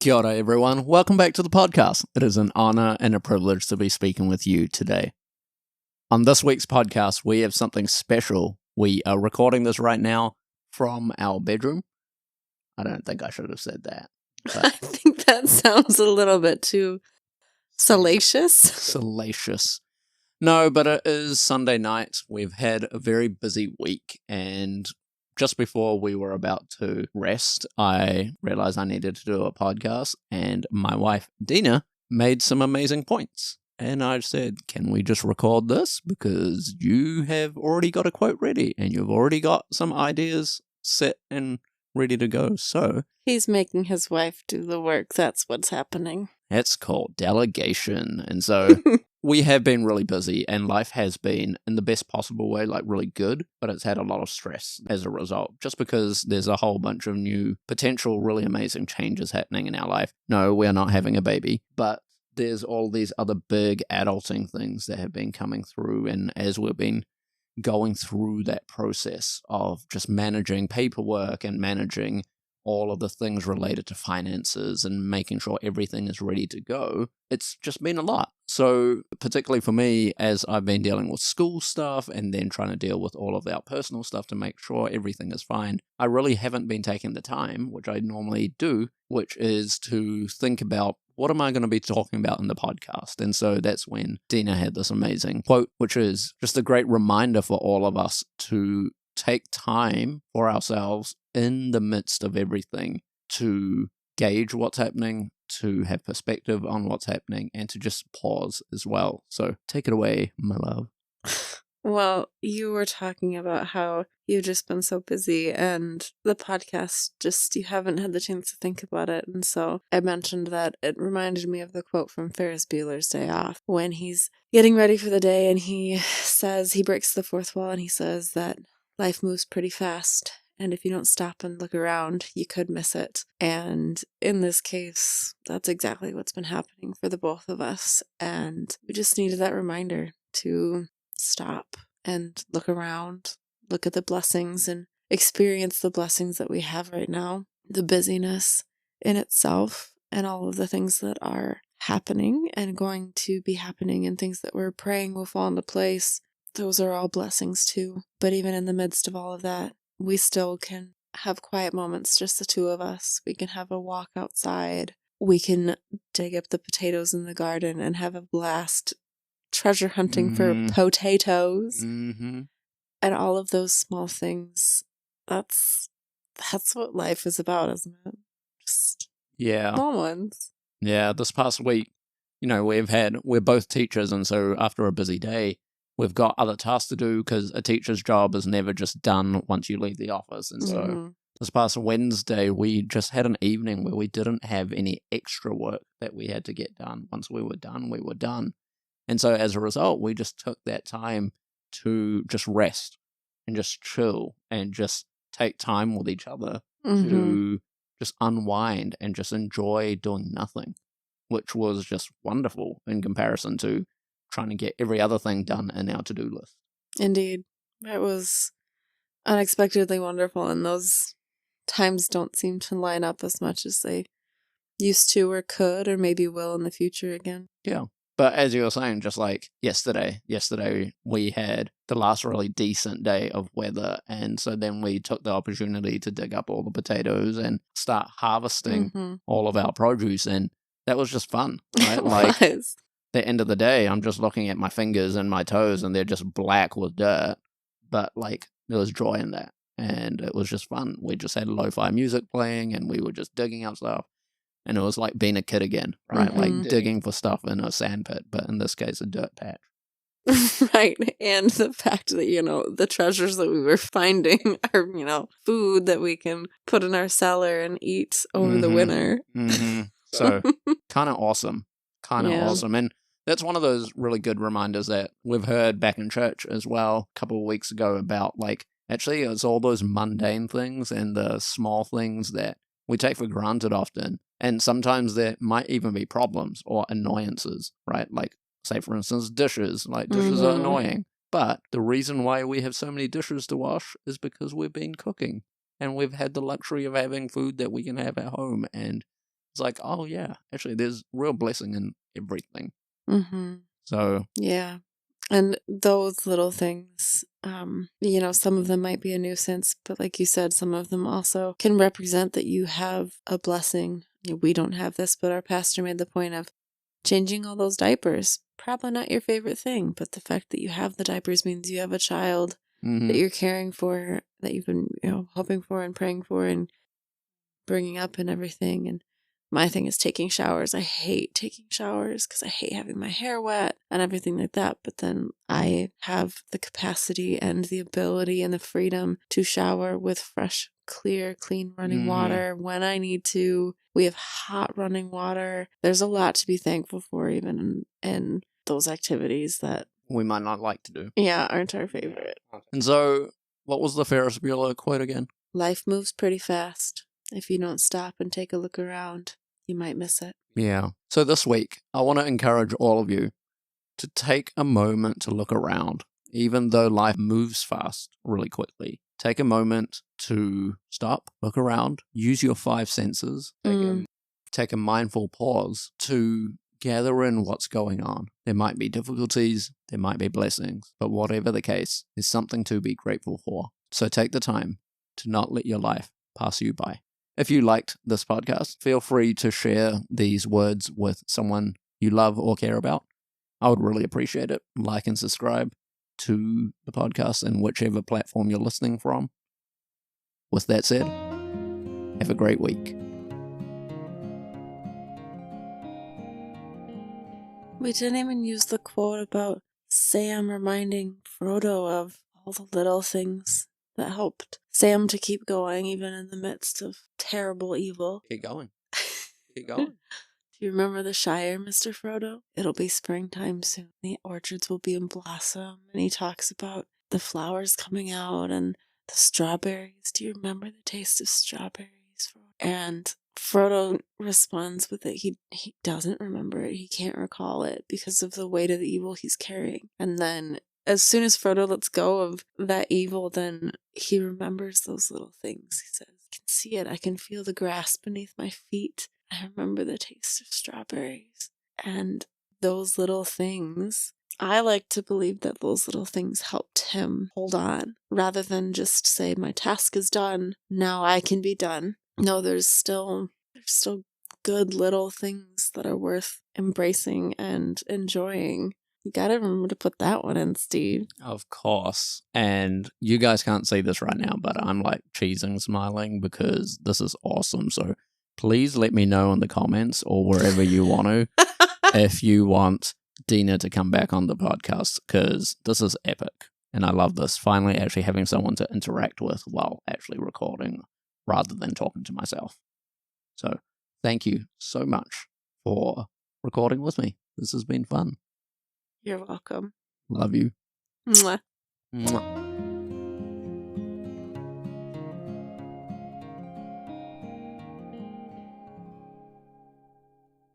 Kia ora, everyone. Welcome back to the podcast. It is an honor and a privilege to be speaking with you today. On this week's podcast, we have something special. We are recording this right now from our bedroom. I don't think I should have said that. I think that sounds a little bit too salacious. Salacious. No, but it is Sunday night. We've had a very busy week, and just before we were about to rest, I realized I needed to do a podcast, and my wife, Dina, made some amazing points. And I said, can we just record this? Because you have already got a quote ready, and you've already got some ideas set and ready to go. So He's making his wife do the work. That's what's happening. that's called delegation. And so we have been really busy, and life has been, in the best possible way, like really good, but it's had a lot of stress as a result, just because there's a whole bunch of new potential really amazing changes happening in our life. No, we are not having a baby, but there's all these other big adulting things that have been coming through, and as we've been going through that process of just managing paperwork and managing all of the things related to finances and making sure everything is ready to go, it's just been a lot. So particularly for me, as I've been dealing with school stuff and then trying to deal with all of our personal stuff to make sure everything is fine, I really haven't been taking the time, which I normally do, which is to think about what am I going to be talking about in the podcast? And so that's when Dina had this amazing quote, which is just a great reminder for all of us to take time for ourselves in the midst of everything to gauge what's happening, to have perspective on what's happening, and to just pause as well. So take it away, my love. Well, you were talking about how you've just been so busy and the podcast, just you haven't had the chance to think about it. And so I mentioned that it reminded me of the quote from Ferris Bueller's Day Off when he's getting ready for the day and he says, he breaks the fourth wall and he says that life moves pretty fast. And if you don't stop and look around, you could miss it. And in this case, that's exactly what's been happening for the both of us. And we just needed that reminder to stop and look around, look at the blessings and experience the blessings that we have right now, the busyness in itself and all of the things that are happening and going to be happening and things that we're praying will fall into place. Those are all blessings too. But even in the midst of all of that, we still can have quiet moments, just the two of us. We can have a walk outside. We can dig up the potatoes in the garden and have a blast treasure hunting for potatoes. Mm-hmm. And all of those small things. That's what life is about, isn't it? Just small ones. Yeah, this past week, we're both teachers, and so after a busy day, we've got other tasks to do because a teacher's job is never just done once you leave the office. And so this past Wednesday, we just had an evening where we didn't have any extra work that we had to get done. Once we were done, we were done. And so as a result, we just took that time to just rest and just chill and just take time with each other to just unwind and just enjoy doing nothing, which was just wonderful in comparison to trying to get every other thing done in our to-do list. Indeed. It was unexpectedly wonderful, and those times don't seem to line up as much as they used to or could or maybe will in the future again. Yeah. But as you were saying, just like yesterday we had the last really decent day of weather, and so then we took the opportunity to dig up all the potatoes and start harvesting all of our produce, and that was just fun, right? Like, the end of the day, I'm just looking at my fingers and my toes, and they're just black with dirt, but like there was joy in that, and it was just fun. We just had lo-fi music playing, and we were just digging up stuff. And it was like being a kid again, right? Like digging for stuff in a sandpit, but in this case, a dirt patch. Right. And the fact that, the treasures that we were finding are, food that we can put in our cellar and eat over the winter. So kind of awesome. Awesome. And that's one of those really good reminders that we've heard back in church as well a couple of weeks ago about, like, actually it's all those mundane things and the small things that we take for granted often. And sometimes there might even be problems or annoyances, right? Like, say, for instance, dishes. Like, dishes are annoying. But the reason why we have so many dishes to wash is because we've been cooking. And we've had the luxury of having food that we can have at home. And It's like, oh yeah, actually there's real blessing in everything. Mm-hmm. So Yeah. And those little things, some of them might be a nuisance, but like you said, some of them also can represent that you have a blessing. We don't have this, but our pastor made the point of changing all those diapers. Probably not your favorite thing, but the fact that you have the diapers means you have a child that you're caring for, that you've been, hoping for and praying for and bringing up and everything. And my thing is taking showers. I hate taking showers because I hate having my hair wet and everything like that. But then I have the capacity and the ability and the freedom to shower with fresh, clear, clean running water when I need to. We have hot running water. There's a lot to be thankful for even in those activities that we might not like to do. Yeah, aren't our favorite. And so, what was the Ferris Bueller quote again? Life moves pretty fast. If you don't stop and take a look around, you might miss it. Yeah. So this week, I want to encourage all of you to take a moment to look around. Even though life moves fast really quickly, take a moment to stop, look around, use your 5 senses, take a mindful pause to gather in what's going on. There might be difficulties, there might be blessings, but whatever the case, there's something to be grateful for. So take the time to not let your life pass you by. If you liked this podcast, feel free to share these words with someone you love or care about. I would really appreciate it. Like and subscribe to the podcast in whichever platform you're listening from. With that said, have a great week. We didn't even use the quote about Sam reminding Frodo of all the little things that helped Sam to keep going even in the midst of terrible evil. Keep going. Keep going. Do you remember the Shire, Mr. Frodo? It'll be springtime soon. The orchards will be in blossom. And he talks about the flowers coming out and the strawberries. Do you remember the taste of strawberries? And Frodo responds with it. He doesn't remember it. He can't recall it because of the weight of the evil he's carrying. And then as soon as Frodo lets go of that evil, then he remembers those little things. He says, I can see it. I can feel the grass beneath my feet. I remember the taste of strawberries. And those little things, I like to believe that those little things helped him hold on rather than just say, my task is done. Now I can be done. No, there's still good little things that are worth embracing and enjoying. You gotta remember to put that one in, Steve. Of course. And you guys can't see this right now, but I'm like cheesing, smiling because this is awesome. So please let me know in the comments or wherever you want to if you want Dina to come back on the podcast because this is epic. And I love this. Finally actually having someone to interact with while actually recording rather than talking to myself. So thank you so much for recording with me. This has been fun. You're welcome. Love you. Mwah. Mwah.